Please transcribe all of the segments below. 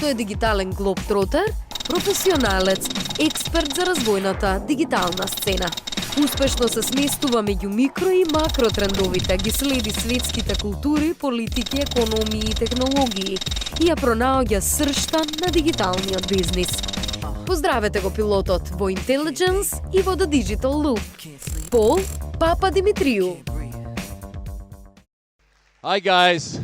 Што е дигитален глобтротер? Професионалец, експерт за развојната дигитална сцена. Успешно се сместува меѓу микро и макро трендовите, ги следи светските култури, политики, економии и технологии и ја пронаоѓа сршта на дигиталниот бизнис. Поздравете го пилотот во Intelligence и во The Digital Loop. Пол Papadimitriou. Hi guys.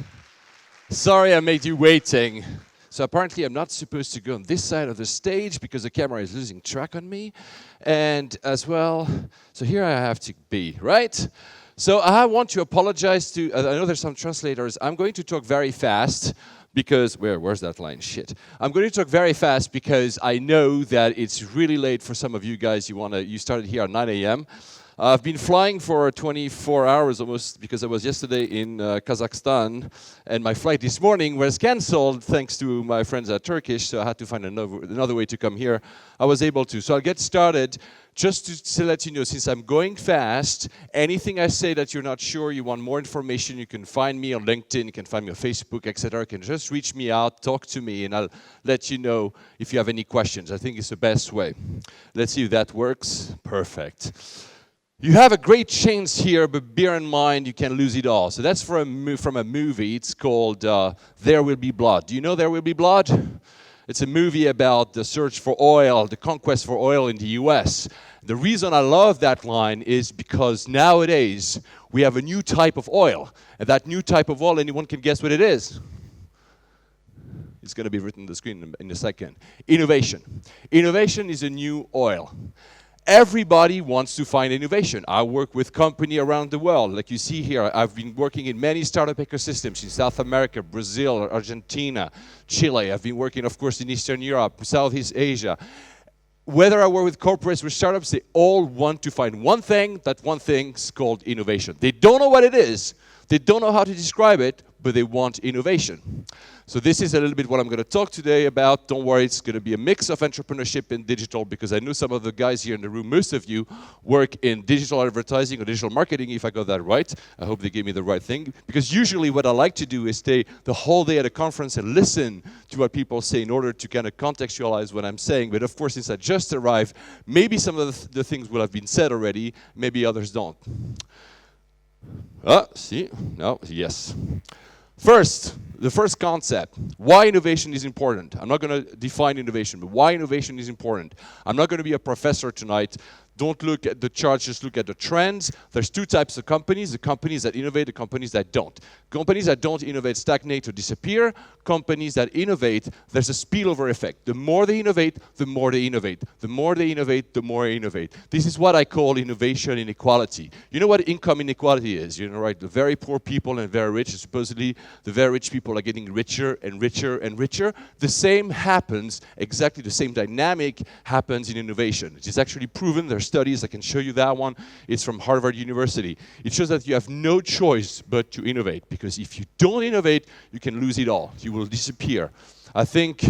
Sorry I made you waiting. So apparently I'm not supposed to go on this side of the stage because the camera is losing track on me. And as well, so here I have to be, right? So I want to apologize to, I know there's some translators. I'm going to talk very fast because, where's that line? Shit. I'm going to talk very fast because I know that it's really late for some of you guys. You started here at 9 a.m. I've been flying for 24 hours almost because I was yesterday in Kazakhstan, and my flight this morning was cancelled thanks to my friends at Turkish, so I had to find another way to come here. I was able to. So I'll get started. Just to let you know, since I'm going fast, anything I say that you're not sure, you want more information, you can find me on LinkedIn, you can find me on Facebook, etc. You can just reach me out, talk to me, and I'll let you know if you have any questions. I think it's the best way. Let's see if that works. Perfect. You have a great chance here, but bear in mind you can lose it all. So that's from a movie. It's called There Will Be Blood. Do you know There Will Be Blood? It's a movie about the search for oil, the conquest for oil in the US. The reason I love that line is because nowadays we have a new type of oil. And that new type of oil, anyone can guess what it is? It's going to be written on the screen in a second. Innovation. Innovation is a new oil. Everybody wants to find innovation. I work with companies around the world. Like you see here, I've been working in many startup ecosystems in South America, Brazil, Argentina, Chile. I've been working, of course, in Eastern Europe, Southeast Asia. Whether I work with corporates, with startups, they all want to find one thing. That one thing's called innovation. They don't know what it is. They don't know how to describe it, but they want innovation. So this is a little bit what I'm going to talk today about. Don't worry, it's going to be a mix of entrepreneurship and digital, because I know some of the guys here in the room, most of you work in digital advertising or digital marketing, if I got that right. I hope they gave me the right thing. Because usually what I like to do is stay the whole day at a conference and listen to what people say in order to kind of contextualize what I'm saying. But of course, since I just arrived, maybe some of the things will have been said already, maybe others don't. See? No? Yes. First, the first concept, why innovation is important. I'm not going to define innovation, but why innovation is important. I'm not going to be a professor tonight. Don't look at the charts, just look at the trends. There's two types of companies, the companies that innovate, the companies that don't. Companies that don't innovate stagnate or disappear. Companies that innovate, there's a spillover effect. The more they innovate, the more they innovate. The more they innovate, the more they innovate. This is what I call innovation inequality. You know what income inequality is? You know, right? The very poor people and very rich, supposedly the very rich people are getting richer and richer and richer. The same happens, exactly the same dynamic happens in innovation. It is actually proven. There's studies, I can show you that one. It's from Harvard University. It shows that you have no choice but to innovate, because if you don't innovate, you can lose it all. You will disappear. I think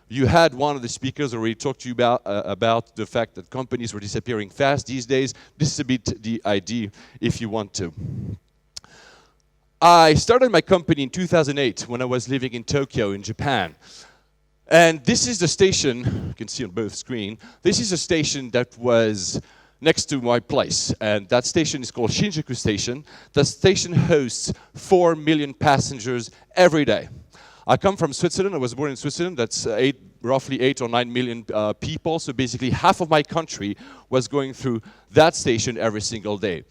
you had one of the speakers already talk to you about the fact that companies were disappearing fast these days. This is a bit the idea if you want to. I started my company in 2008 when I was living in Tokyo in Japan. And this is the station, you can see on both screens, this is a station that was next to my place. And that station is called Shinjuku Station. The station hosts 4 million passengers every day. I come from Switzerland, I was born in Switzerland, that's roughly 8 or 9 million people. So basically half of my country was going through that station every single day.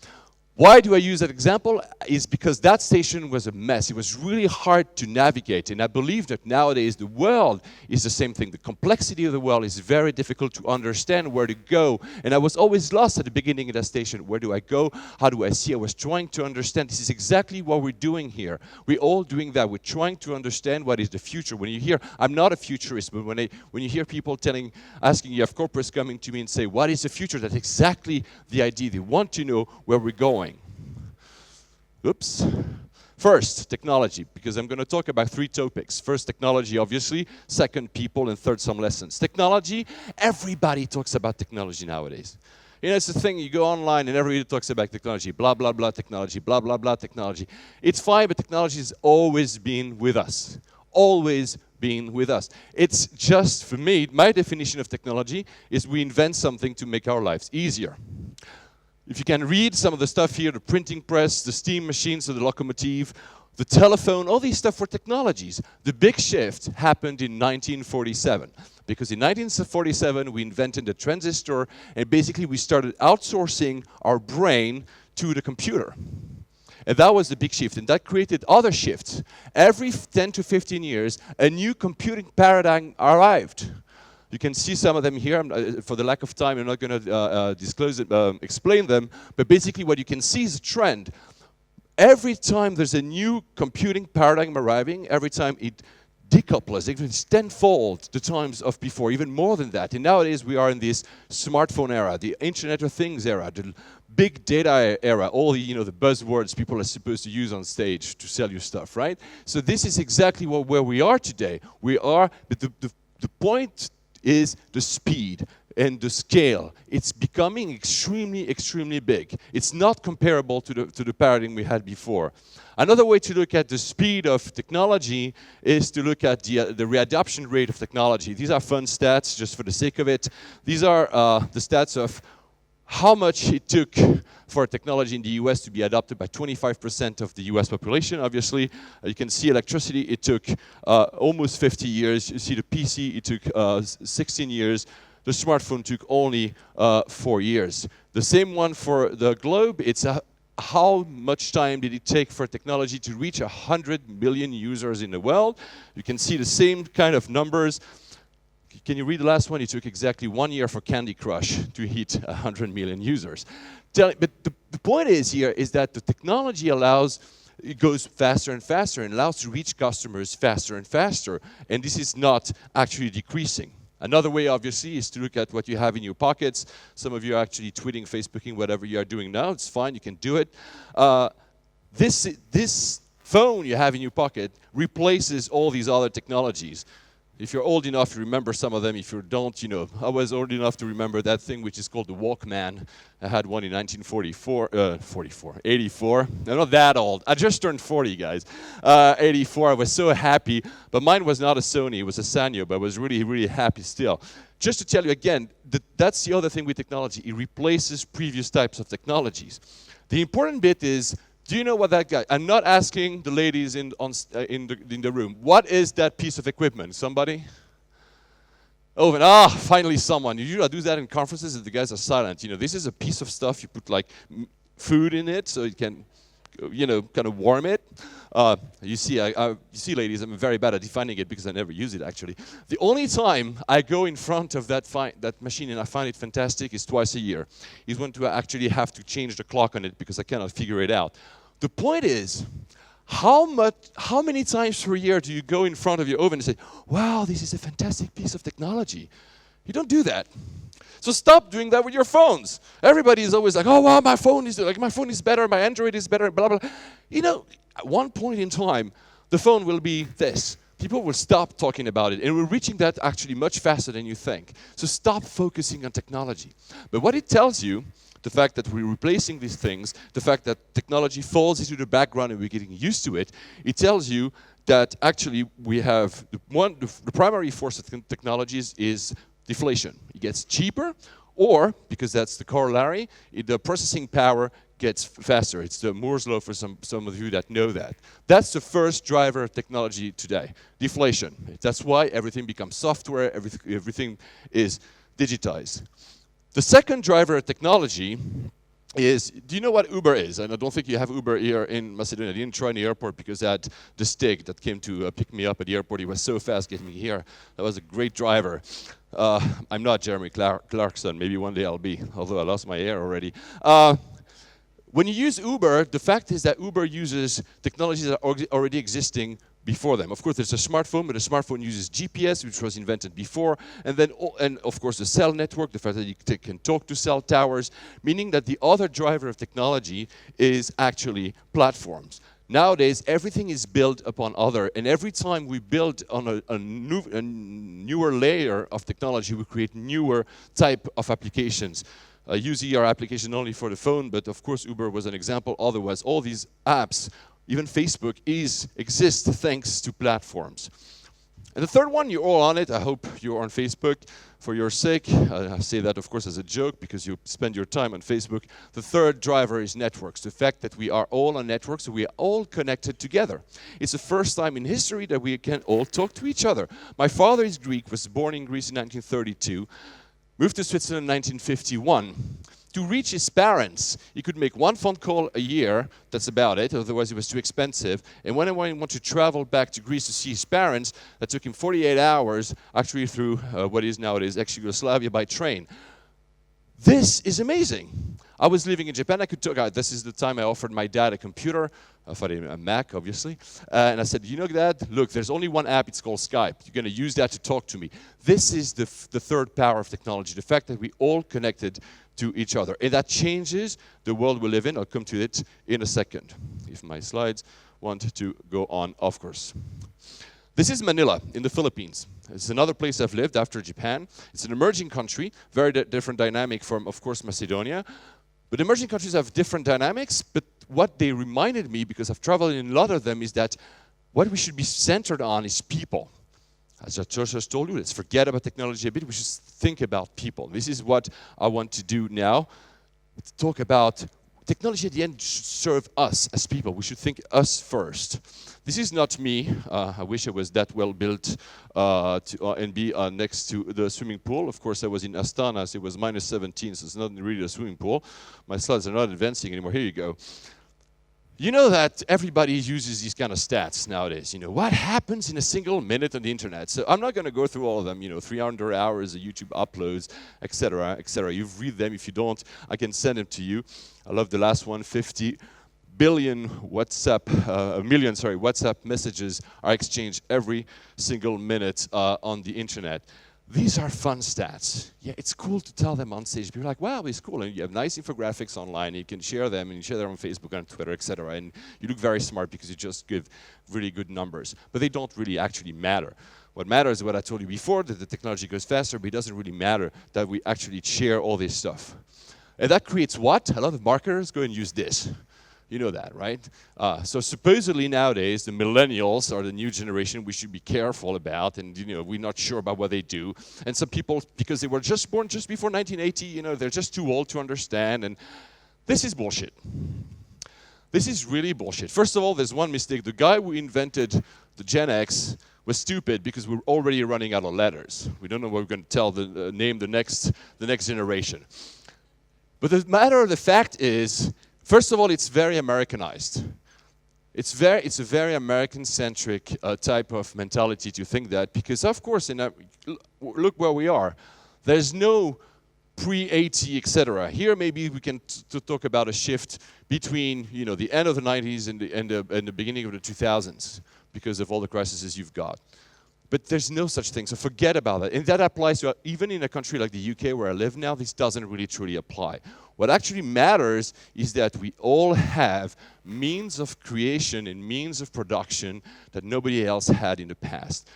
Why do I use that example? Is because that station was a mess. It was really hard to navigate. And I believe that nowadays the world is the same thing. The complexity of the world is very difficult to understand where to go. And I was always lost at the beginning of that station. Where do I go? How do I see? I was trying to understand. This is exactly what we're doing here. We're all doing that. We're trying to understand what is the future. When you hear, I'm not a futurist, but when you hear people asking, you have corporates coming to me and say, what is the future? That's exactly the idea. They want to know where we're going. Oops. First, technology, because I'm going to talk about 3 topics. First, technology, obviously. Second, people. And third, some lessons. Technology, everybody talks about technology nowadays. You know, it's the thing, you go online and everybody talks about technology. Blah, blah, blah, technology. Blah, blah, blah, technology. It's fine, but technology has always been with us. Always been with us. It's just, for me, my definition of technology is we invent something to make our lives easier. If you can read some of the stuff here, the printing press, the steam machines, so the locomotive, the telephone, all these stuff were technologies. The big shift happened in 1947. Because in 1947, we invented the transistor, and basically we started outsourcing our brain to the computer. And that was the big shift, and that created other shifts. Every 10 to 15 years, a new computing paradigm arrived. You can see some of them here. For the lack of time, I'm not going to explain them. But basically, what you can see is a trend. Every time there's a new computing paradigm arriving, every time it decouples, it's tenfold the times of before, even more than that. And nowadays, we are in this smartphone era, the Internet of Things era, the big data era, all the buzzwords people are supposed to use on stage to sell you stuff, right? So this is exactly where we are today. We are, but the point is the speed and the scale. It's becoming extremely, extremely big. It's not comparable to the paradigm we had before. Another way to look at the speed of technology is to look at the readoption rate of technology. These are fun stats, just for the sake of it. These are the stats of how much it took for technology in the US to be adopted by 25% of the US population, obviously. You can see electricity, it took almost 50 years. You see the PC, it took 16 years. The smartphone took only 4 years. The same one for the globe, it's how much time did it take for technology to reach 100 million users in the world. You can see the same kind of numbers. Can you read the last one? It took exactly 1 year for Candy Crush to hit 100 million users. But the point is here is that the technology it goes faster and faster and allows to reach customers faster and faster. And this is not actually decreasing. Another way, obviously, is to look at what you have in your pockets. Some of you are actually tweeting, Facebooking, whatever you are doing now. It's fine, you can do it. This phone you have in your pocket replaces all these other technologies. If you're old enough to remember some of them, if you don't, I was old enough to remember that thing which is called the Walkman. I had one in 84. I'm not that old. I just turned 40, guys. 84, I was so happy. But mine was not a Sony, it was a Sanyo, but I was really, really happy still. Just to tell you again, that's the other thing with technology. It replaces previous types of technologies. The important bit is, do you know what that guy? I'm not asking the ladies in the room. What is that piece of equipment? Somebody? Oh, finally someone. You usually do that in conferences and the guys are silent. This is a piece of stuff. You put like food in it so it can, kind of warm it. You see, ladies, I'm very bad at defining it because I never use it actually. The only time I go in front of that machine and I find it fantastic is twice a year. Is when to actually have to change the clock on it because I cannot figure it out. The point is, how many times per year do you go in front of your oven and say, wow, this is a fantastic piece of technology? You don't do that. So stop doing that with your phones. Everybody is always like, oh, wow, my phone is better, my Android is better, blah, blah. At one point in time, the phone will be this. People will stop talking about it, and we're reaching that actually much faster than you think. So stop focusing on technology. But what it tells you, the fact that we're replacing these things, the fact that technology falls into the background and we're getting used to it, it tells you that actually we have the primary force of technologies is deflation. It gets cheaper, or, because that's the corollary, the processing power gets faster. It's the Moore's law for some of you that know that. That's the first driver of technology today, deflation. That's why everything becomes software, everything is digitized. The second driver of technology is, do you know what Uber is? And I don't think you have Uber here in Macedonia. I didn't try in the airport because I had the Stig that came to pick me up at the airport. He was so fast getting me here. That was a great driver. I'm not Jeremy Clarkson. Maybe one day I'll be, although I lost my hair already. When you use Uber, the fact is that Uber uses technologies that are already existing before them. Of course, there's a smartphone, but a smartphone uses GPS, which was invented before, and of course the cell network, the fact that you can talk to cell towers, meaning that the other driver of technology is actually platforms. Nowadays, everything is built upon other, and every time we build on a newer layer of technology, we create newer type of applications. Use our application only for the phone, but of course Uber was an example. Otherwise, all these apps, even Facebook, exist thanks to platforms. And the third one, you're all on it. I hope you're on Facebook for your sake. I say that, of course, as a joke because you spend your time on Facebook. The third driver is networks. The fact that we are all on networks, so we are all connected together. It's the first time in history that we can all talk to each other. My father is Greek, was born in Greece in 1932, moved to Switzerland in 1951. To reach his parents, he could make one phone call a year, that's about it, otherwise it was too expensive. And when he wanted to travel back to Greece to see his parents, that took him 48 hours, actually through what is nowadays ex-Yugoslavia by train. This is amazing. I was living in Japan, I could talk, this is the time I offered my dad a computer, a Mac, obviously, and I said, you know, Dad, look, there's only one app, it's called Skype. You're going to use that to talk to me. This is the third power of technology, the fact that we all connected to each other. And that changes the world we live in. I'll come to it in a second, if my slides want to go on, of course. This is Manila in the Philippines. It's another place I've lived after Japan. It's an emerging country, very different dynamic from, of course, Macedonia. But emerging countries have different dynamics, but what they reminded me, because I've traveled in a lot of them, is that what we should be centered on is people. As George has told you, let's forget about technology a bit, we should think about people. This is what I want to do now, to talk about technology at the end should serve us as people. We should think us first. This is not me. I wish I was that well built and be next to the swimming pool. Of course, I was in Astana, so it was minus 17, so it's not really a swimming pool. My slides are not advancing anymore. Here you go. You know that everybody uses these kind of stats nowadays. You know, what happens in a single minute on the internet? So I'm not going to go through all of them, you know, 300 hours of YouTube uploads, etc., etc. You read them. If you don't, I can send them to you. I love the last one, 50 billion WhatsApp messages are exchanged every single minute on the internet. These are fun stats. Yeah, it's cool to tell them on stage. People are like, wow, it's cool. And you have nice infographics online. You can share them, and you share them on Facebook and Twitter, etc. And you look very smart because you just give really good numbers. But they don't really actually matter. What matters is what I told you before, that the technology goes faster, but it doesn't really matter that we actually share all this stuff. And that creates what? A lot of marketers go and use this. You know that, right? So supposedly nowadays, the millennials are the new generation we should be careful about, and you know, we're not sure about what they do. And some people, because they were just born just before 1980, you know, they're just too old to understand, and this is bullshit. This is really bullshit. First of all, there's one mistake. The guy who invented the Gen X was stupid because we're already running out of letters. We don't know what we're going to tell name the next generation. But the matter of the fact is, first of all, it's very Americanized. It's a very American-centric type of mentality to think that, because of course, look where we are. There's no pre-80, etc. Here, maybe we can talk about a shift between, you know, the end of the 90s and the beginning of the 2000s, because of all the crises you've got. But there's no such thing, so forget about that. And that applies to, even in a country like the UK where I live now, this doesn't really truly apply. What actually matters is that we all have means of creation and means of production that nobody else had in the past.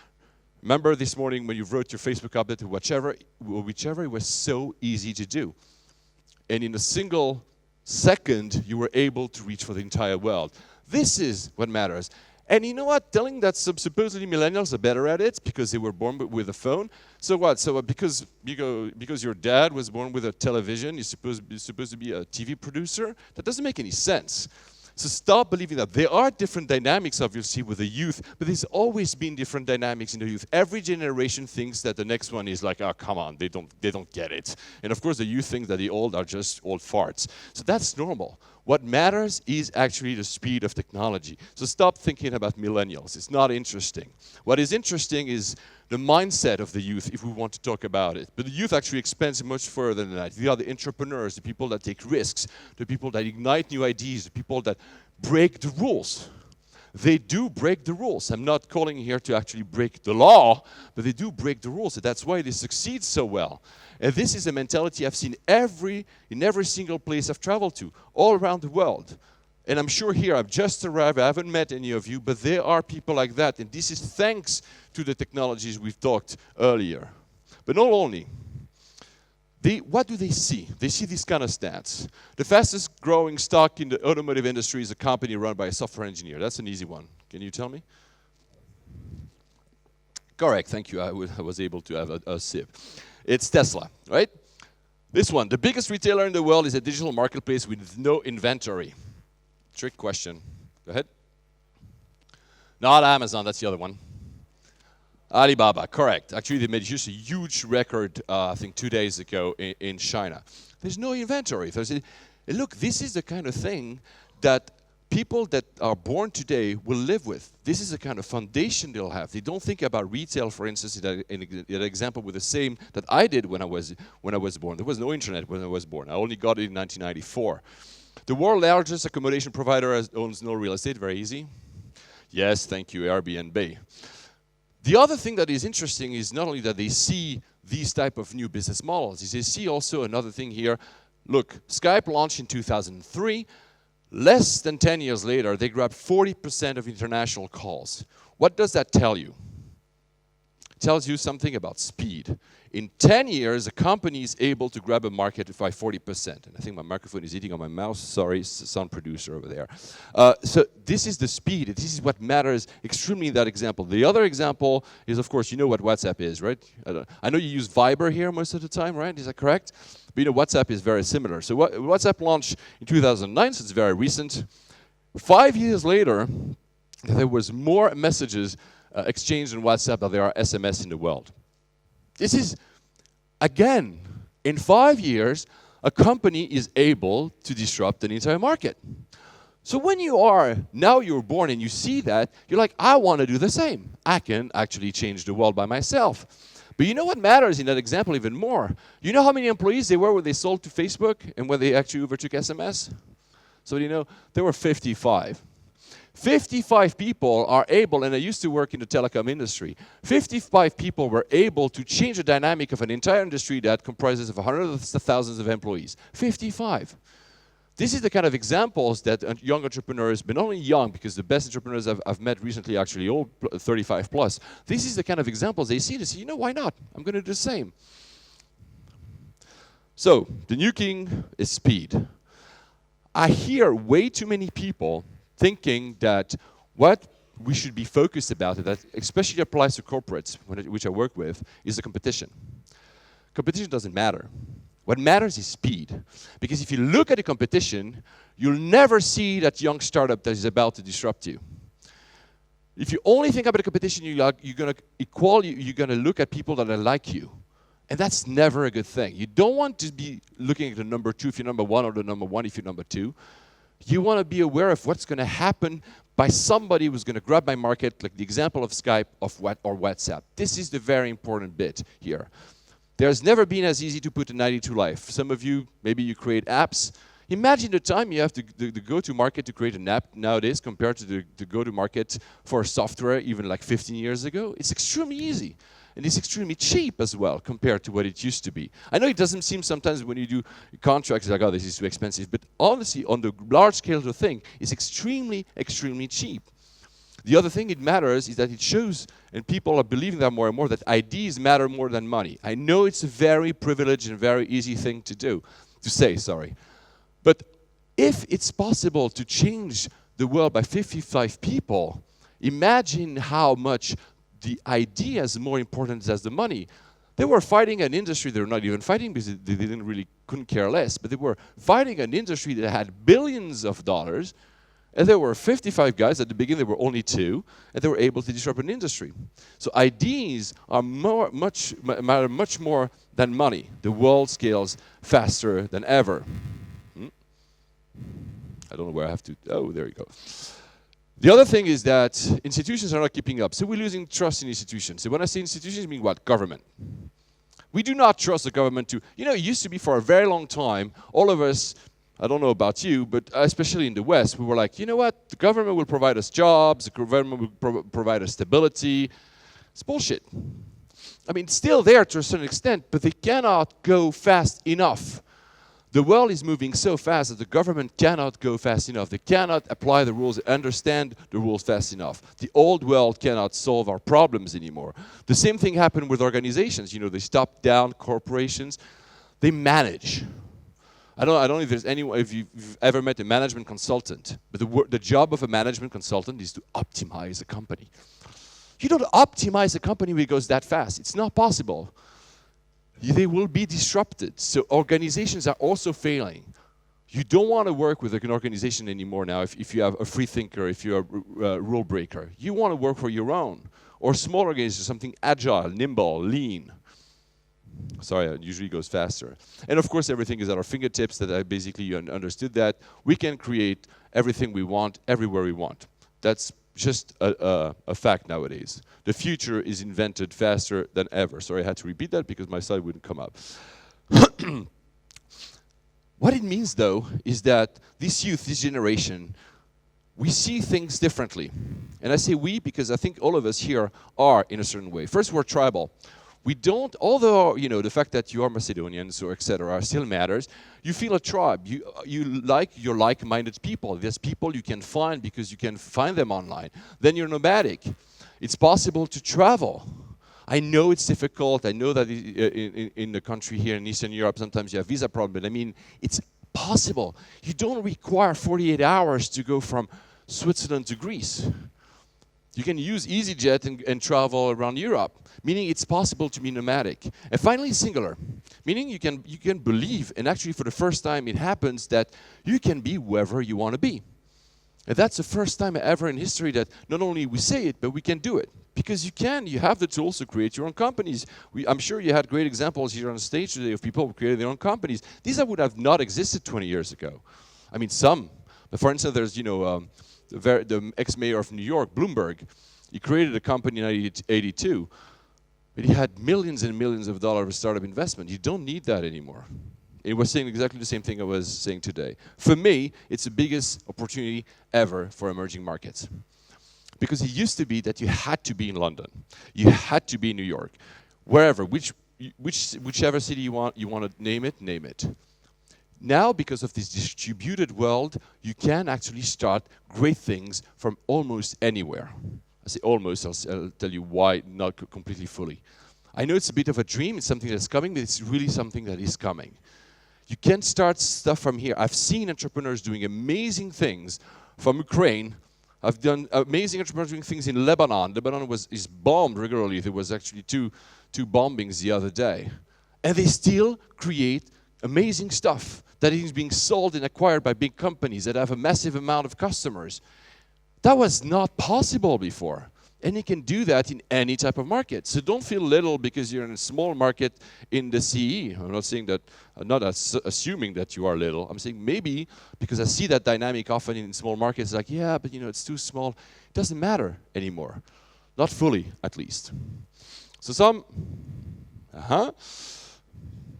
Remember this morning when you wrote your Facebook update or whichever, it was so easy to do. And in a single second, you were able to reach for the entire world. This is what matters. And you know what? Telling that supposedly millennials are better at it because they were born with a phone. So what? So because your dad was born with a television, you're supposed to be a TV producer? That doesn't make any sense. So stop believing that. There are different dynamics, obviously, with the youth, but there's always been different dynamics in the youth. Every generation thinks that the next one is like, oh, come on, they don't get it. And of course, the youth think that the old are just old farts. So that's normal. What matters is actually the speed of technology. So stop thinking about millennials. It's not interesting. What is interesting is the mindset of the youth, if we want to talk about it. But the youth actually expands much further than that. They are the entrepreneurs, the people that take risks, the people that ignite new ideas, the people that break the rules. They do break the rules. I'm not calling here to actually break the law, but they do break the rules. And that's why they succeed so well. And this is a mentality I've seen in every single place I've traveled to, all around the world. And I'm sure here, I've just arrived, I haven't met any of you, but there are people like that. And this is thanks to the technologies we've talked earlier. But not only. What do they see? They see these kind of stats. The fastest growing stock in the automotive industry is a company run by a software engineer. That's an easy one. Can you tell me? Correct, thank you. I was able to have a sip. It's Tesla, right? This one, the biggest retailer in the world is a digital marketplace with no inventory. Trick question. Go ahead. Not Amazon, that's the other one. Alibaba, correct. Actually, they made just a huge record, I think 2 days ago in China. There's no inventory. Look, this is the kind of thing that people that are born today will live with. This is the kind of foundation they'll have. They don't think about retail, for instance, in an example with the same that I did when I was born. There was no internet when I was born. I only got it in 1994. The world's largest accommodation provider owns no real estate. Very easy. Yes, thank you, Airbnb. The other thing that is interesting is not only that they see these type of new business models, is they see also another thing here. Look, Skype launched in 2003. Less than 10 years later, they grabbed 40% of international calls. What does that tell you? It tells you something about speed. In 10 years, a company is able to grab a market by 40%. And I think my microphone is hitting on my mouse. Sorry, sound producer over there. So this is the speed. This is what matters extremely in that example. The other example is, of course, you know what WhatsApp is, right? I know you use Viber here most of the time, right? Is that correct? But you know, WhatsApp is very similar. So WhatsApp launched in 2009, so it's very recent. 5 years later, there was more messages exchanged on WhatsApp than there are SMS in the world. This is, again, in 5 years, a company is able to disrupt an entire market. So when you're born and you see that, you're like, I want to do the same. I can actually change the world by myself. But you know what matters in that example even more? You know how many employees they were when they sold to Facebook and when they actually overtook SMS? So you know, there were 55. 55 people are able, and I used to work in the telecom industry, 55 people were able to change the dynamic of an entire industry that comprises of hundreds of thousands of employees. 55. This is the kind of examples that young entrepreneurs, but not only young, because the best entrepreneurs I've met recently actually all 35 plus, this is the kind of examples they see. They say, you know, why not? I'm going to do the same. So, the new king is speed. I hear way too many people thinking that what we should be focused about, that especially applies to corporates, which I work with, is the competition. Competition doesn't matter. What matters is speed. Because if you look at the competition, you'll never see that young startup that is about to disrupt you. If you only think about the competition, you're going to look at people that are like you. And that's never a good thing. You don't want to be looking at the number 2 if you're number 1 or the number 1 if you're number 2. You want to be aware of what's going to happen by somebody who's going to grab my market, like the example of Skype or WhatsApp. This is the very important bit here. There's never been as easy to put a 92 life. Some of you, maybe you create apps. Imagine the time you have to go to market to create an app nowadays compared to the go-to-market for software even like 15 years ago. It's extremely easy. And it's extremely cheap as well compared to what it used to be. I know it doesn't seem sometimes when you do contracts like, oh, this is too expensive. But honestly, on the large scale of the thing, it's extremely, extremely cheap. The other thing it matters is that it shows, and people are believing that more and more, that ideas matter more than money. I know it's a very privileged and very easy thing to say. But if it's possible to change the world by 55 people, imagine how much the idea is more important as the money. They were fighting an industry, they were not even fighting because they couldn't care less, but they were fighting an industry that had billions of dollars, and there were 55 guys. At the beginning, there were only 2, and they were able to disrupt an industry. So ideas are matter much more than money. The world scales faster than ever. I don't know where I have to, oh, there you go. The other thing is that institutions are not keeping up. So we're losing trust in institutions. So when I say institutions, I mean what? Government. We do not trust the government to, you know, it used to be for a very long time, all of us, I don't know about you, but especially in the West, we were like, you know what? The government will provide us jobs, the government will provide us stability. It's bullshit. I mean, it's still there to a certain extent, but they cannot go fast enough. The world is moving so fast that the government cannot go fast enough. They cannot apply the rules, understand the rules fast enough. The old world cannot solve our problems anymore. The same thing happened with organizations. You know, they stop down corporations. They manage. I don't know if there's anyone, if you've ever met a management consultant, but the job of a management consultant is to optimize a company. You don't optimize a company where it goes that fast. It's not possible. They will be disrupted. So organizations are also failing. You don't want to work with an organization anymore now if you have a free thinker, if you're a rule breaker. You want to work for your own. Or small organizations, something agile, nimble, lean. Sorry, it usually goes faster. And of course, everything is at our fingertips, that basically you understood that. We can create everything we want, everywhere we want. That's just a fact nowadays. The future is invented faster than ever. Sorry, I had to repeat that because my slide wouldn't come up. What it means, though, is that this youth, this generation, we see things differently. And I say we because I think all of us here are in a certain way. First, we're tribal. We don't, although, you know, the fact that you are Macedonians or etc. still matters, you feel a tribe. You like your like-minded people. There's people you can find because you can find them online. Then you're nomadic. It's possible to travel. I know it's difficult. I know that in the country here in Eastern Europe, sometimes you have visa problems. But I mean, it's possible. You don't require 48 hours to go from Switzerland to Greece. You can use EasyJet and travel around Europe, meaning it's possible to be nomadic. And finally, singular, meaning you can believe, and actually for the first time it happens, that you can be whoever you want to be. And that's the first time ever in history that not only we say it, but we can do it. Because you have the tools to create your own companies. I'm sure you had great examples here on stage today of people who created their own companies. These would have not existed 20 years ago. I mean, some. But for instance, there's, the ex-mayor of New York, Bloomberg. He created a company in 1982, but he had millions and millions of dollars of startup investment. You don't need that anymore. It was saying exactly the same thing I was saying today. For me, it's the biggest opportunity ever for emerging markets. Because it used to be that you had to be in London, you had to be in New York, wherever, whichever city you want to name it. Now, because of this distributed world, you can actually start great things from almost anywhere. I say almost, I'll tell you why, not completely fully. I know it's a bit of a dream, it's something that's coming, but it's really something that is coming. You can start stuff from here. I've seen entrepreneurs doing amazing things from Ukraine. I've done amazing entrepreneurs doing things in Lebanon. Lebanon is bombed regularly. There was actually two bombings the other day. And they still create amazing stuff that is being sold and acquired by big companies that have a massive amount of customers. That was not possible before. And you can do that in any type of market. So don't feel little because you're in a small market in the CE. I'm not saying that, I'm not assuming that you are little. I'm saying maybe because I see that dynamic often in small markets, like, yeah, but it's too small. It doesn't matter anymore. Not fully, at least. So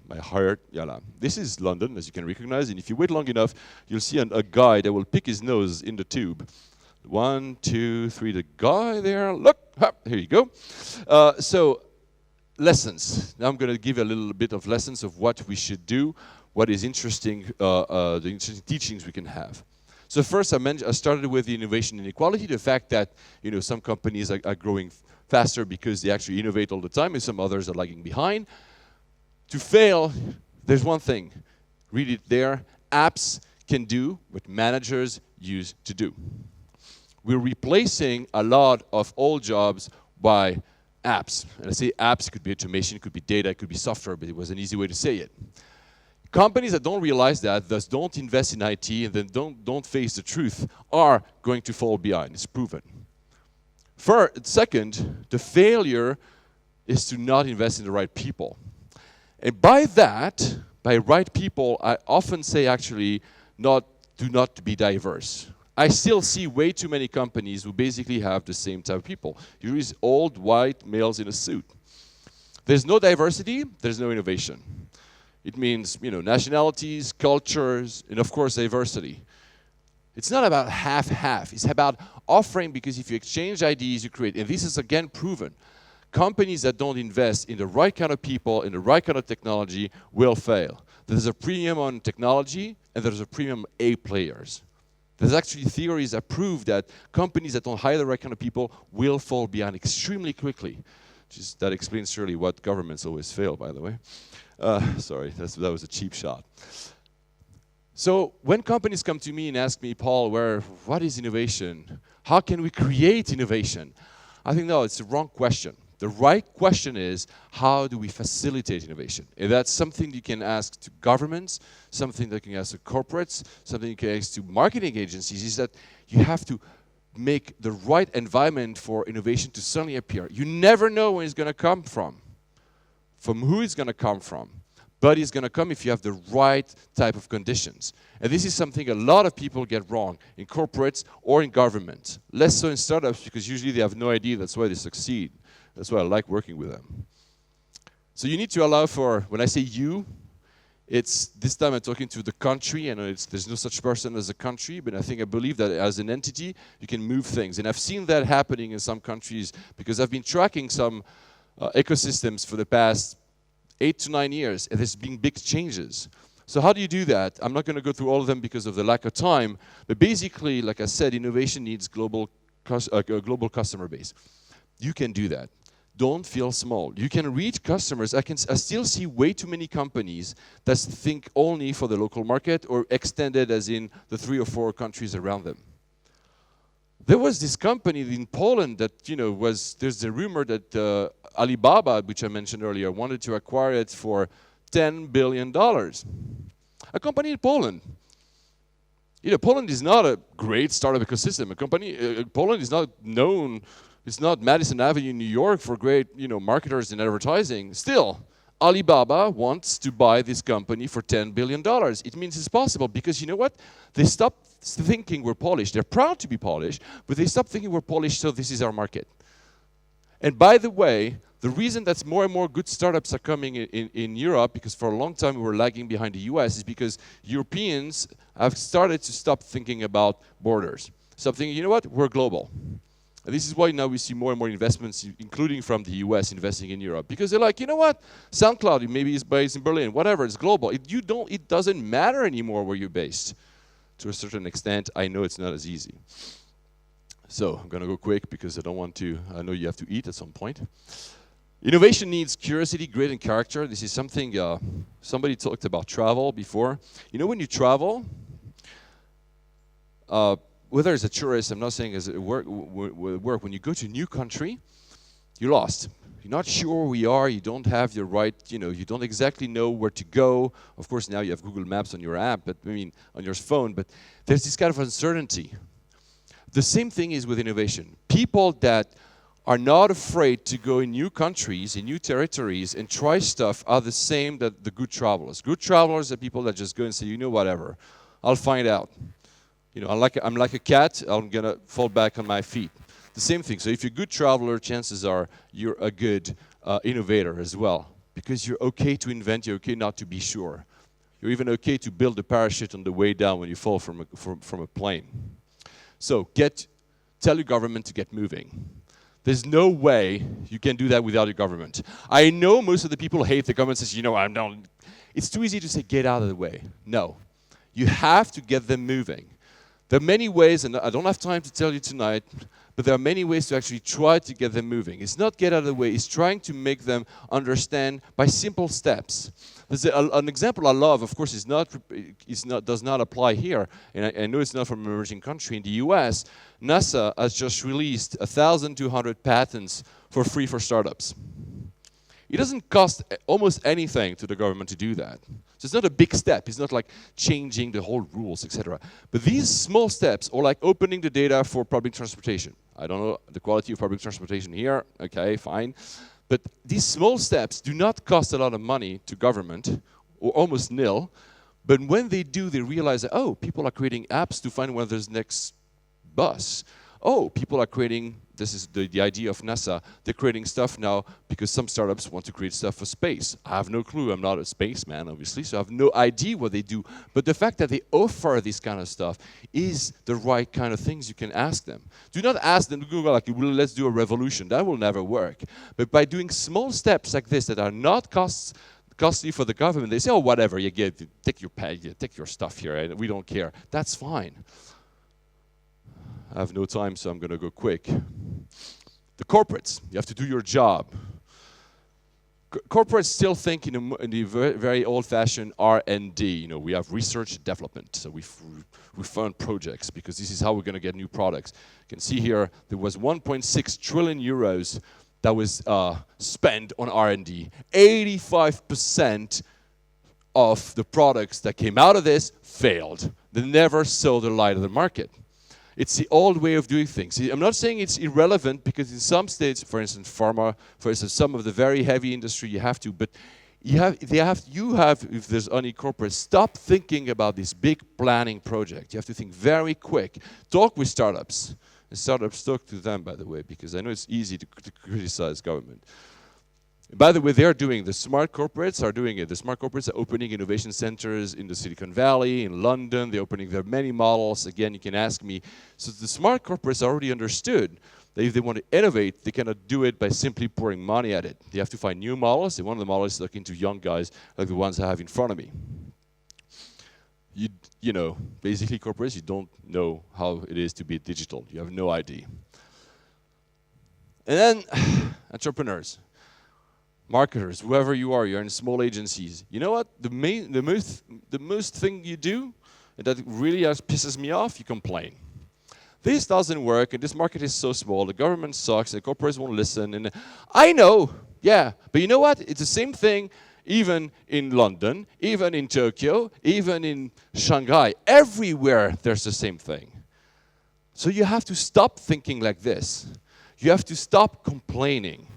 my heart, yalla. This is London, as you can recognize, and if you wait long enough, you'll see a guy that will pick his nose in the tube. 1, 2, 3, the guy there, look, here you go. So, lessons. Now I'm going to give a little bit of lessons of what we should do, what is interesting, the interesting teachings we can have. So first, I started with the innovation inequality, the fact that some companies are growing faster because they actually innovate all the time, and some others are lagging behind. To fail, there's one thing. Read it there. Apps can do what managers used to do. We're replacing a lot of old jobs by apps. And I say apps, it could be automation, it could be data, it could be software, but it was an easy way to say it. Companies that don't realize that, thus don't invest in IT, and then don't face the truth, are going to fall behind. It's proven. Second, the failure is to not invest in the right people. And by that, by right people, I often say actually do not be diverse. I still see way too many companies who basically have the same type of people. Usually old, white males in a suit. There's no diversity, there's no innovation. It means, nationalities, cultures, and of course, diversity. It's not about half-half. It's about offering, because if you exchange ideas, you create. And this is, again, proven. Companies that don't invest in the right kind of people, in the right kind of technology, will fail. There's a premium on technology, and there's a premium on A players. There's actually theories that prove that companies that don't hire the right kind of people will fall behind extremely quickly. That explains surely what governments always fail, by the way. Sorry, that was a cheap shot. So when companies come to me and ask me, Paul, what is innovation? How can we create innovation? I think, no, it's the wrong question. The right question is, how do we facilitate innovation? And that's something you can ask to governments, something that you can ask to corporates, something you can ask to marketing agencies, is that you have to make the right environment for innovation to suddenly appear. You never know where it's going to come from who it's going to come from. But it's going to come if you have the right type of conditions. And this is something a lot of people get wrong in corporates or in government. Less so in startups, because usually they have no idea, that's why they succeed. That's why I like working with them. So you need to allow for, when I say you, it's this time I'm talking to the country, and there's no such person as a country, but I believe that as an entity, you can move things. And I've seen that happening in some countries, because I've been tracking some ecosystems for the past 8 to 9 years, and there's been big changes. So how do you do that? I'm not going to go through all of them because of the lack of time, but basically, like I said, innovation needs global customer base. You can do that. Don't feel small. You can reach customers. I still see way too many companies that think only for the local market or extended as in the 3 or 4 countries around them. There was this company in Poland that, there's a rumor that Alibaba, which I mentioned earlier, wanted to acquire it for $10 billion. A company in Poland. Poland is not a great startup ecosystem. Poland is not known. It's not Madison Avenue in New York for great, marketers and advertising. Still, Alibaba wants to buy this company for $10 billion. It means it's possible because you know what? They stopped thinking we're polished. They're proud to be polished, but they stopped thinking we're polished, so this is our market. And by the way, the reason that more and more good startups are coming in Europe, because for a long time we were lagging behind the US, is because Europeans have started to stop thinking about borders. Stop thinking, you know what? We're global. And this is why now we see more and more investments, including from the US, investing in Europe. Because they're like, you know what? SoundCloud maybe is based in Berlin, whatever, it's global. It doesn't matter anymore where you're based. To a certain extent, I know it's not as easy. So I'm going to go quick because I know you have to eat at some point. Innovation needs curiosity, grit, and character. This is something, somebody talked about travel before. When you travel, whether as a tourist, I'm not saying as a work, when you go to a new country, you're lost. You're not sure where we are, you don't have your right, you don't exactly know where to go. Of course, now you have Google Maps on your app, on your phone, but there's this kind of uncertainty. The same thing is with innovation. People that are not afraid to go in new countries, in new territories, and try stuff are the same that the good travelers. Good travelers are people that just go and say, whatever, I'll find out. I'm like a cat, I'm going to fall back on my feet. The same thing. So if you're a good traveler, chances are you're a good innovator as well. Because you're okay to invent, you're okay not to be sure. You're even okay to build a parachute on the way down when you fall from a plane. So tell your government to get moving. There's no way you can do that without your government. I know most of the people hate the government, says, I'm not. It's too easy to say, get out of the way. No. You have to get them moving. There are many ways, and I don't have time to tell you tonight, but there are many ways to actually try to get them moving. It's not get out of the way, it's trying to make them understand by simple steps. There's an example I love, of course, does not apply here, and I know it's not from an emerging country. In the US, NASA has just released 1,200 patents for free for startups. It doesn't cost almost anything to the government to do that. So it's not a big step. It's not like changing the whole rules, etc. But these small steps, or like opening the data for public transportation. I don't know the quality of public transportation here. Okay, fine. But these small steps do not cost a lot of money to government, or almost nil. But when they do, they realize that, people are creating apps to find where there's next bus. People are creating, this is the idea of NASA, they're creating stuff now because some startups want to create stuff for space. I have no clue, I'm not a spaceman, obviously, so I have no idea what they do. But the fact that they offer this kind of stuff is the right kind of things you can ask them. Do not ask them to go like, let's do a revolution. That will never work. But by doing small steps like this that are not costly for the government, they say, whatever, you get, take your stuff here, we don't care. That's fine. I have no time, so I'm going to go quick. The corporates, you have to do your job. Corporates still think in the very old-fashioned R&D. We have research and development. So we fund projects because this is how we're going to get new products. You can see here there was 1.6 trillion euros that was spent on R&D. 85% of the products that came out of this failed. They never saw the light of the market. It's the old way of doing things. I'm not saying it's irrelevant because in some states, for instance, pharma, for instance, some of the very heavy industry, you have to, but you have, if there's any corporate, stop thinking about this big planning project. You have to think very quick. Talk with startups. And startups talk to them, by the way, because I know it's easy to criticize government. By the way, they're doing, the smart corporates are doing it. The smart corporates are opening innovation centers in the Silicon Valley, in London. They're opening their many models. Again, you can ask me. So the smart corporates already understood that if they want to innovate, they cannot do it by simply pouring money at it. They have to find new models. And one of the models is looking to young guys like the ones I have in front of me. You know, basically corporates, you don't know how it is to be digital. You have no idea. And then entrepreneurs. Marketers, whoever you are, you're in small agencies. You know what? The most thing you do, and that really pisses me off, you complain. This doesn't work, and this market is so small, the government sucks, the corporates won't listen, and I know, yeah, but you know what? It's the same thing even in London, even in Tokyo, even in Shanghai. Everywhere there's the same thing. So you have to stop thinking like this. You have to stop complaining.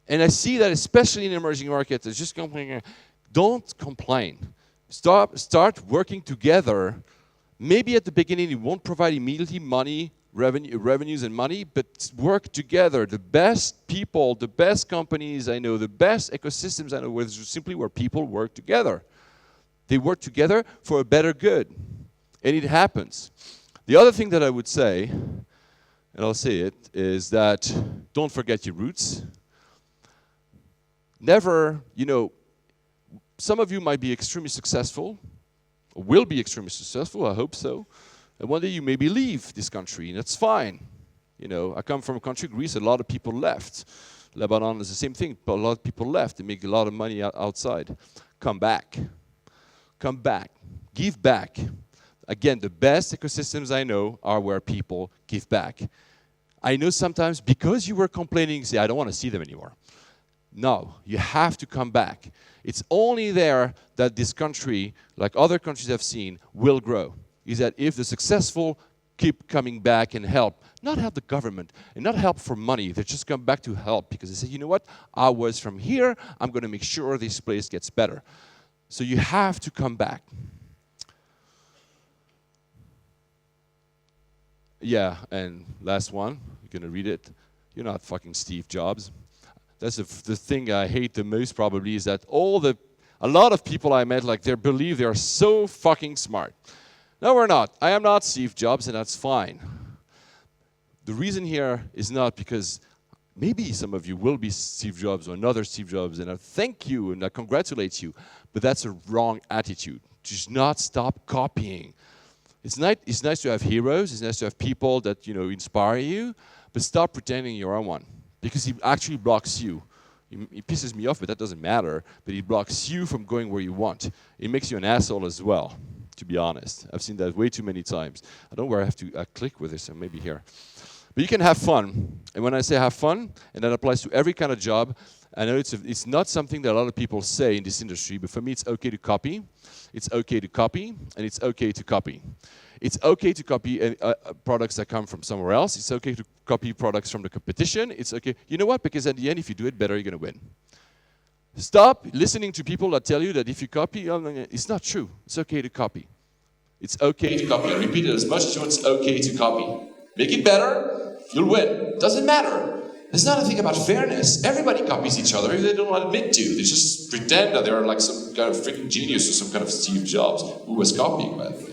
And I see that especially in emerging markets, it's just complaining. Don't complain. Start working together. Maybe at the beginning it won't provide immediately revenues and money, but work together. The best people, the best companies I know, the best ecosystems I know, is simply where people work together. They work together for a better good. And it happens. The other thing that I would say, and I'll say it, is that don't forget your roots. Never, some of you might be extremely successful, or will be extremely successful, I hope so, and one day you maybe leave this country, and that's fine. I come from a country, Greece, a lot of people left. Lebanon is the same thing, but a lot of people left. They make a lot of money outside. Come back. Come back. Give back. Again, the best ecosystems I know are where people give back. I know sometimes because you were complaining, say, I don't want to see them anymore. No, you have to come back. It's only there that this country, like other countries I've seen, will grow. Is that if the successful keep coming back and help, not help the government, and not help for money, they just come back to help because they say, you know what, I was from here, I'm going to make sure this place gets better. So you have to come back. Yeah, and last one, you're going to read it. You're not fucking Steve Jobs. That's the thing I hate the most probably is that a lot of people I met, like they believe they're so fucking smart. No, we're not. I am not Steve Jobs, and that's fine. The reason here is not because maybe some of you will be Steve Jobs or another Steve Jobs, and I thank you and I congratulate you, but that's a wrong attitude. Just not stop copying. It's nice to have heroes, it's nice to have people that inspire you, but stop pretending you're one. Because he actually blocks you. He pisses me off, but that doesn't matter. But he blocks you from going where you want. It makes you an asshole as well, to be honest. I've seen that way too many times. I don't know where I have to click with this, so maybe here. But you can have fun. And when I say have fun, and that applies to every kind of job, I know it's not something that a lot of people say in this industry, but for me it's okay to copy. It's okay to copy, and it's okay to copy. It's okay to copy products that come from somewhere else. It's okay to copy products from the competition. It's okay. You know what? Because at the end, if you do it better, you're going to win. Stop listening to people that tell you that if you copy, it's not true. It's okay to copy. It's okay to copy. I repeat it as much as you want. It's okay to copy. Make it better, you'll win. Doesn't matter. It's not a thing about fairness. Everybody copies each other if they don't admit to. They just pretend that they're like some kind of freaking genius or some kind of Steve Jobs who was copying, by the way.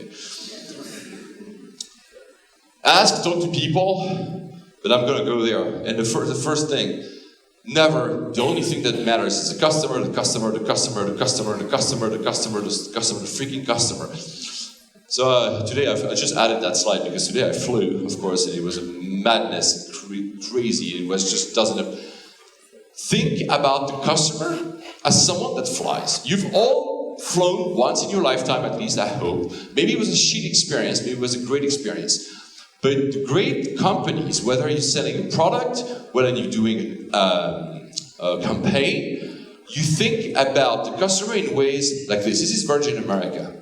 Talk to people, but I'm going to go there. And the first thing, never, the only thing that matters is the customer, the customer, the customer, the customer, the customer, the customer, the customer, the freaking customer. So today I just added that slide because today I flew, of course, and it was a madness, crazy. It was just doesn't have... think about the customer as someone that flies. You've all flown once in your lifetime, at least I hope. Maybe it was a shitty experience, maybe it was a great experience. But the great companies, whether you're selling a product, whether you're doing a campaign, you think about the customer in ways like this. This is Virgin America.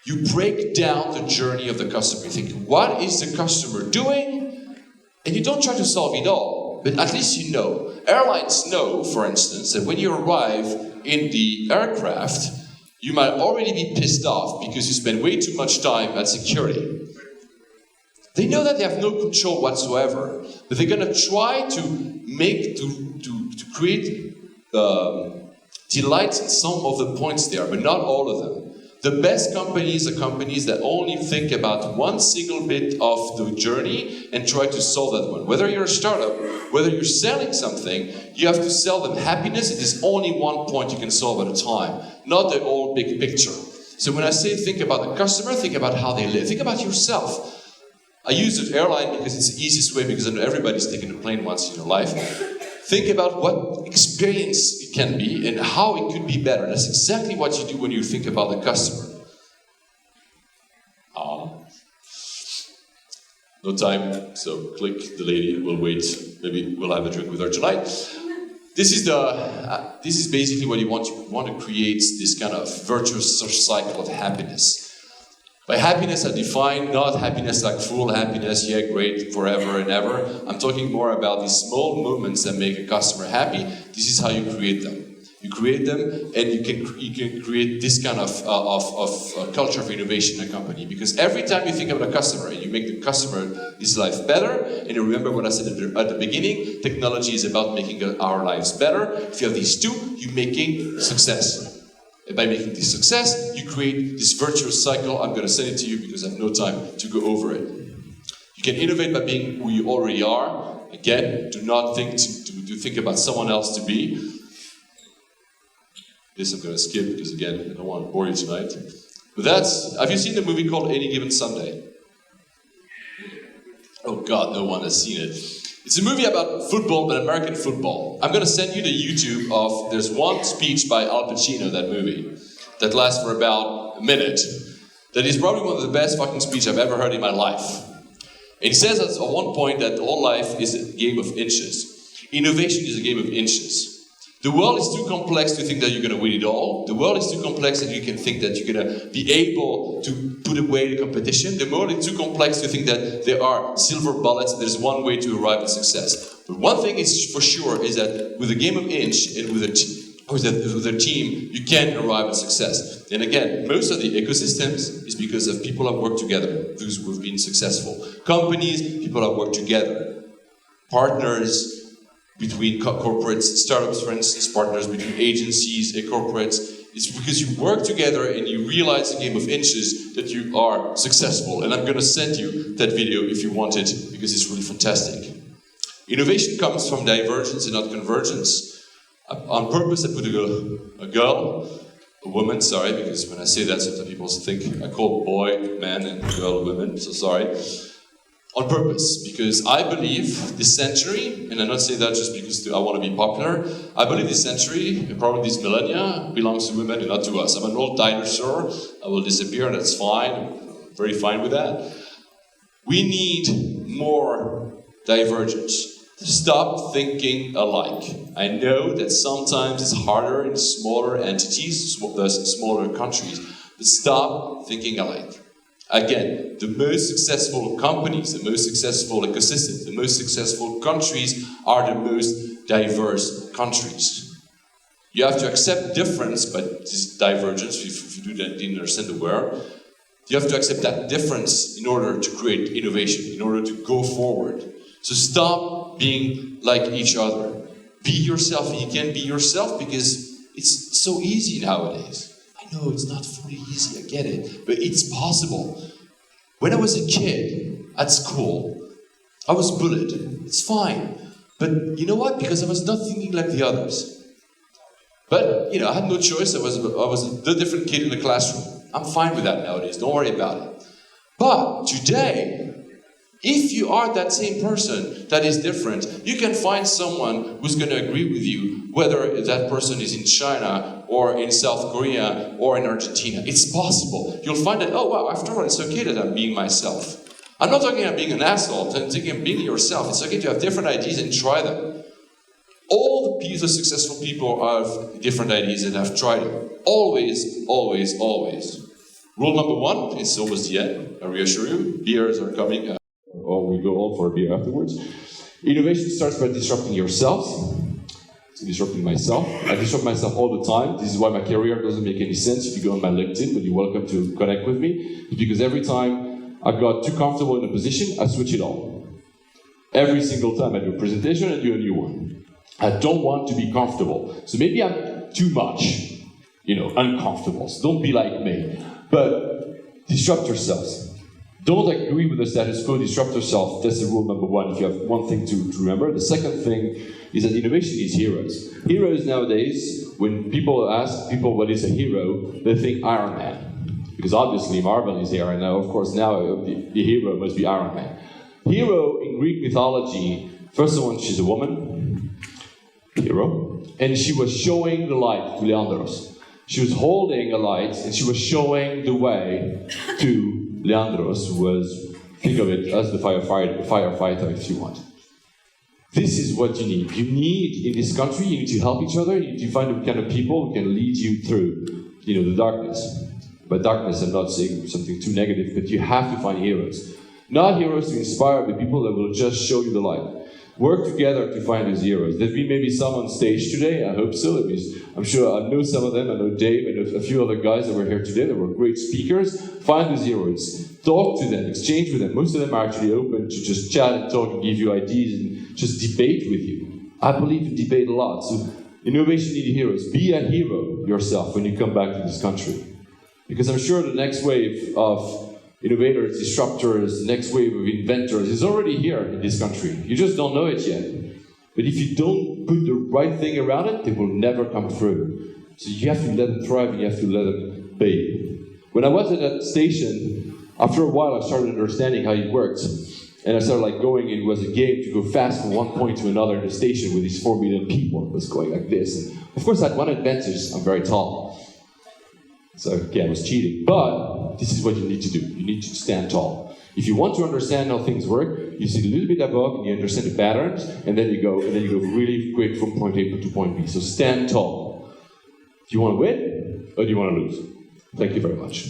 You break down the journey of the customer. You think, what is the customer doing? And you don't try to solve it all, but at least you know. Airlines know, for instance, that when you arrive in the aircraft, you might already be pissed off because you spend way too much time at security. They know that they have no control whatsoever, but they're going to try to create delights in some of the points there, but not all of them. The best companies are companies that only think about one single bit of the journey and try to solve that one. Whether you're a startup, whether you're selling something, you have to sell them happiness. It is only one point you can solve at a time, not the whole big picture. So when I say think about the customer, think about how they live. Think about yourself. I use the airline because it's the easiest way, because I know everybody's taken a plane once in their life. Think about what experience it can be and how it could be better. That's exactly what you do when you think about the customer. No time, so click the lady, we'll wait. Maybe we'll have a drink with her tonight. This is basically what you want. You want to create this kind of virtuous cycle of happiness. By happiness, I define not happiness like full happiness, yeah, great, forever and ever. I'm talking more about these small moments that make a customer happy. This is how you create them. You create them, and you can create this kind of culture of innovation in a company. Because every time you think about a customer, and you make the customer his life better, and you remember what I said at the beginning, technology is about making our lives better. If you have these two, you're making success. And by making this success, you create this virtuous cycle. I'm going to send it to you because I have no time to go over it. You can innovate by being who you already are. Again, do not think to think about someone else to be. This I'm going to skip because, again, I don't want to bore you tonight. But have you seen the movie called Any Given Sunday? Oh God, no one has seen it. It's a movie about football, but American football. I'm going to send you the YouTube of, there's one speech by Al Pacino, that movie, that lasts for about a minute. That is probably one of the best fucking speeches I've ever heard in my life. It says at one point that all life is a game of inches. Innovation is a game of inches. The world is too complex to think that you're going to win it all. The world is too complex that you can think that you're going to be able to put away the competition. The world is too complex to think that there are silver bullets, there's one way to arrive at success. But one thing is for sure is that with a game of inch and with a team, you can arrive at success. And again, most of the ecosystems is because of people have worked together, those who have been successful. Companies, people have worked together. Partners, between corporates, startups, for instance, partners between agencies and corporates. It's because you work together and you realize the game of inches that you are successful. And I'm going to send you that video if you want it, because it's really fantastic. Innovation comes from divergence and not convergence. On purpose, I put a woman, sorry, because when I say that, sometimes people think I call boy, man, and girl, women, so sorry. On purpose, because I believe this century, and I'm not saying that just because I want to be popular, I believe this century, and probably this millennia, belongs to women and not to us. I'm an old dinosaur, I will disappear, and that's fine, I'm very fine with that. We need more divergence. Stop thinking alike. I know that sometimes it's harder in smaller entities, smaller countries, but stop thinking alike. Again, the most successful companies, the most successful ecosystems, the most successful countries are the most diverse countries. You have to accept difference, but this divergence, if you didn't understand the word, you have to accept that difference in order to create innovation, in order to go forward. So stop being like each other. Be yourself, and you can be yourself because it's so easy nowadays. I know it's not fully easy, I get it, but it's possible. When I was a kid at school, I was bullied. It's fine. But you know what? Because I was not thinking like the others. But, I had no choice. I was the different kid in the classroom. I'm fine with that nowadays. Don't worry about it. But today, If you are that same person that is different, you can find someone who's going to agree with you, whether that person is in China or in South Korea or in Argentina. It's possible. You'll find that, oh wow, after all, it's okay that I'm being myself. I'm not talking about being an asshole, I'm talking about being yourself. It's okay to have different ideas and try them. All the successful people have different ideas and have tried them. Always, always, always. Rule number 1 is always the end. I reassure you, beers are coming. Or we go on for a beer afterwards. Innovation starts by disrupting yourself. So disrupting myself. I disrupt myself all the time. This is why my career doesn't make any sense. If you go on my LinkedIn, but you're welcome to connect with me. It's because every time I got too comfortable in a position, I switch it on. Every single time I do a presentation, I do a new one. I don't want to be comfortable. So maybe I'm too much, uncomfortable. So don't be like me. But disrupt yourselves. Don't agree with the status quo, disrupt yourself. That's the rule number 1, if you have one thing to remember. The second thing is that innovation is heroes. Heroes nowadays, when people ask people what is a hero, they think Iron Man. Because obviously Marvel is here, and now, of course, now the hero must be Iron Man. Hero in Greek mythology, first of all, she's a woman, hero, and she was showing the light to Leandros. She was holding a light, and she was showing the way to Leandros, who was, think of it as the firefighter if you want. This is what you need. You need, in this country, you need to help each other, you need to find the kind of people who can lead you through, the darkness. By darkness, I'm not saying something too negative, but you have to find heroes. Not heroes to inspire, but people that will just show you the light. Work together to find those heroes. There'll be maybe some on stage today, I hope so. I'm sure I know some of them. I know Dave and a few other guys that were here today that were great speakers. Find those heroes. Talk to them, exchange with them. Most of them are actually open to just chat and talk and give you ideas and just debate with you. I believe in debate a lot. So innovation needs heroes. Be a hero yourself when you come back to this country. Because I'm sure the next wave of innovators, disruptors, the next wave of inventors is already here in this country. You just don't know it yet. But if you don't put the right thing around it, they will never come through. So you have to let them thrive and you have to let them be. When I was at that station, after a while I started understanding how it worked. And I started going, it was a game to go fast from one point to another in the station with these 4 million people. It was going like this. And of course I had one advantage, I'm very tall. So okay, I was cheating. But this is what you need to do. You need to stand tall. If you want to understand how things work, you sit a little bit above and you understand the patterns, and then you go really quick from point A to point B. So stand tall. Do you want to win or do you want to lose? Thank you very much.